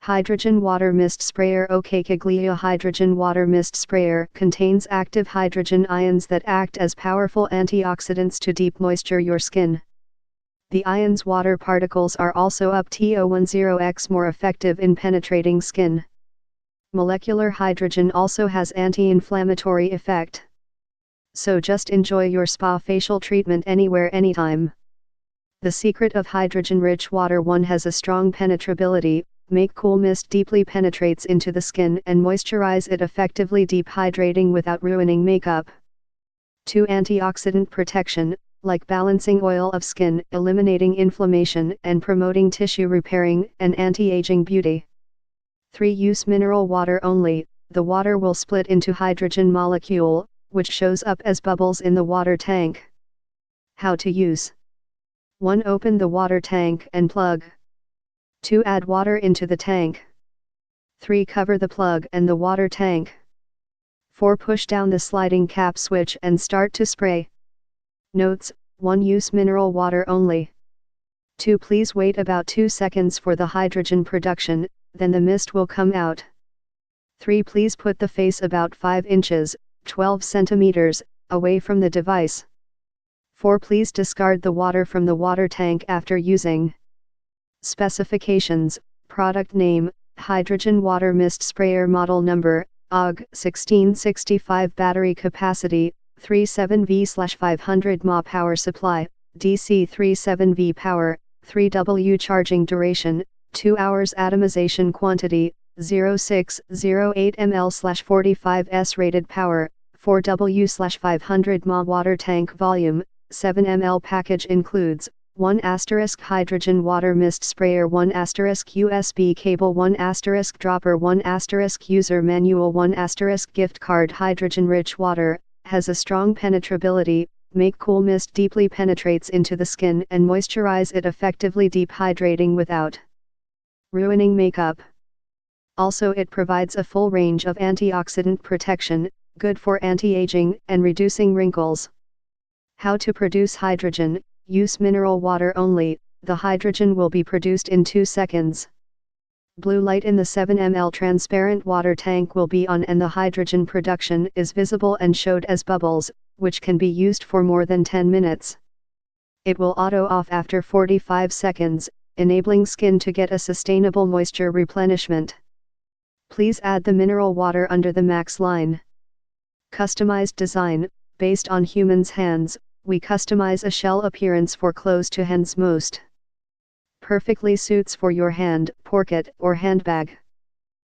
Hydrogen Water Mist Sprayer. OKACHI GLIYA Hydrogen Water Mist Sprayer contains active hydrogen ions that act as powerful antioxidants to deep moisture your skin. The ions' water particles are also up to 10x more effective in penetrating skin. Molecular hydrogen also has anti-inflammatory effect. So just enjoy your spa facial treatment anywhere anytime. The secret of hydrogen-rich water: 1. Has a strong penetrability. Make cool mist deeply penetrates into the skin and moisturize it effectively, deep hydrating without ruining makeup. 2. Antioxidant protection, like balancing oil of skin, eliminating inflammation and promoting tissue repairing and anti-aging beauty. 3. Use mineral water only. The water will split into hydrogen molecule, which shows up as bubbles in the water tank. How to use: 1. Open the water tank and plug. 2. Add water into the tank. 3. Cover the plug and the water tank. 4. Push down the sliding cap switch and start to spray. Notes: 1. Use mineral water only. 2. Please wait about 2 seconds for the hydrogen production, then the mist will come out. 3. Please put the face about 5 inches, 12 centimeters, away from the device. 4. Please discard the water from the water tank after using. Specifications: product name, Hydrogen Water Mist Sprayer, model number, OG 1665, battery capacity, 37V/500 mAh, power supply, DC 37V power, 3W charging duration, 2 hours atomization quantity, 0608 ml/45S rated power, 4W/500 mAh, water tank volume, 7 ml. Package includes 1 * hydrogen water mist sprayer, 1 * USB cable, 1 * dropper, 1 * user manual, 1 * gift card. Hydrogen-rich water has a strong penetrability. Make cool mist deeply penetrates into the skin and moisturize it effectively, deep hydrating without ruining makeup. Also, it provides a full range of antioxidant protection, good for anti-aging and reducing wrinkles. How to produce hydrogen: use mineral water only. The hydrogen will be produced in 2 seconds. Blue light in the 7 ml transparent water tank will be on and the hydrogen production is visible and showed as bubbles, which can be used for more than 10 minutes. It will auto off after 45 seconds, enabling skin to get a sustainable moisture replenishment. Please add the mineral water under the max line. Customized design: based on humans' hands, we customize a shell appearance for close to hands. Most perfectly suits for your hand, porcket, or handbag.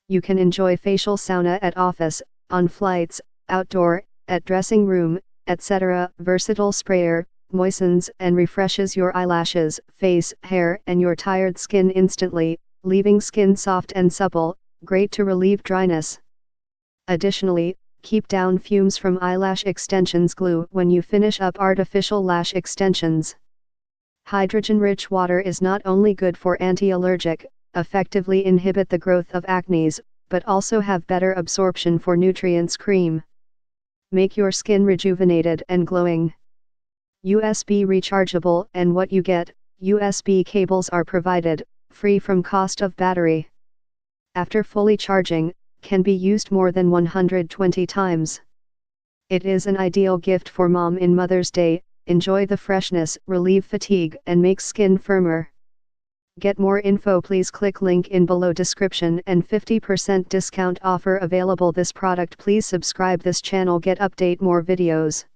You can enjoy facial sauna at office, on flights, outdoor, at dressing room, etc. Versatile sprayer, moistens and refreshes your eyelashes, face, hair and your tired skin instantly, leaving skin soft and supple, great to relieve dryness. Additionally, keep down fumes from eyelash extensions. Glue when you finish up artificial lash extensions. Hydrogen-rich water is not only good for anti-allergic, effectively inhibit the growth of acnes, but also have better absorption for nutrients. Cream. Make your skin rejuvenated and glowing. USB rechargeable, and what you get: USB cables are provided, free from cost of battery. After fully charging, can be used more than 120 times. It is an ideal gift for mom in Mother's Day. Enjoy the freshness, relieve fatigue and make skin firmer. Get more info, please click link in below description and 50% discount offer available. This product. Please subscribe this channel, get update more videos.